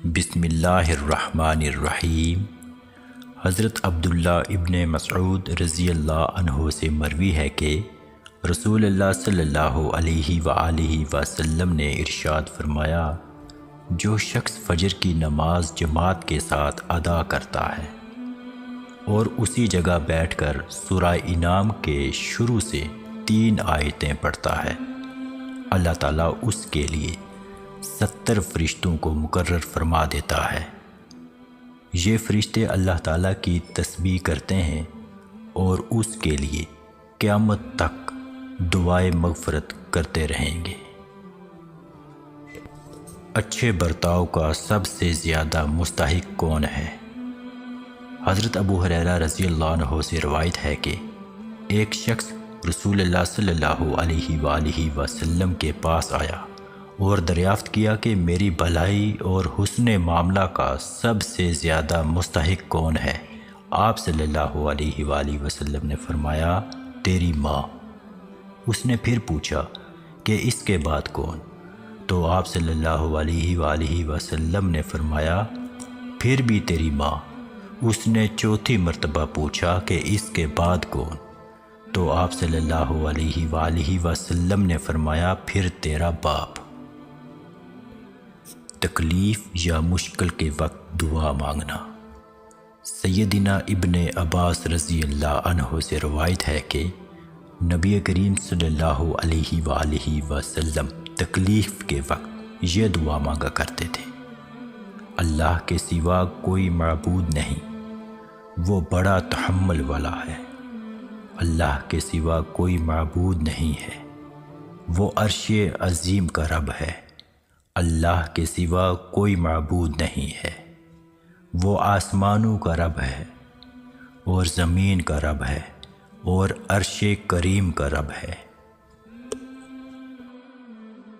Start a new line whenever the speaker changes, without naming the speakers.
بسم اللہ الرحمن الرحیم۔ حضرت عبداللہ ابن مسعود رضی اللہ عنہ سے مروی ہے کہ رسول اللہ صلی اللہ علیہ وآلہ وسلم نے ارشاد فرمایا، جو شخص فجر کی نماز جماعت کے ساتھ ادا کرتا ہے اور اسی جگہ بیٹھ کر سورہ انعام کے شروع سے 3 آیتیں پڑھتا ہے، اللہ تعالیٰ اس کے لیے 70 فرشتوں کو مقرر فرما دیتا ہے۔ یہ فرشتے اللہ تعالیٰ کی تسبیح کرتے ہیں اور اس کے لیے قیامت تک دعائے مغفرت کرتے رہیں گے۔ اچھے برتاؤ کا سب سے زیادہ مستحق کون ہے؟ حضرت ابو ہریرہ رضی اللہ عنہ سے روایت ہے کہ ایک شخص رسول اللہ صلی اللہ علیہ وآلہ وسلم کے پاس آیا اور دریافت کیا کہ میری بھلائی اور حسن معاملہ کا سب سے زیادہ مستحق کون ہے؟ آپ صلی اللہ علیہ وآلہ وسلم نے فرمایا، تیری ماں۔ اس نے پھر پوچھا کہ اس کے بعد کون؟ تو آپ صلی اللہ علیہ وآلہ وسلم نے فرمایا، پھر بھی تیری ماں۔ اس نے چوتھی مرتبہ پوچھا کہ اس کے بعد کون؟ تو آپ صلی اللہ علیہ وآلہ وسلم نے فرمایا، پھر تیرا باپ۔ تکلیف یا مشکل کے وقت دعا مانگنا۔ سیدنا ابن عباس رضی اللہ عنہ سے روایت ہے کہ نبی کریم صلی اللہ علیہ وآلہ وسلم تکلیف کے وقت یہ دعا مانگا کرتے تھے، اللہ کے سوا کوئی معبود نہیں، وہ بڑا تحمل والا ہے۔ اللہ کے سوا کوئی معبود نہیں ہے، وہ عرش عظیم کا رب ہے۔ اللہ کے سوا کوئی معبود نہیں ہے، وہ آسمانوں کا رب ہے اور زمین کا رب ہے اور عرش کریم کا رب ہے۔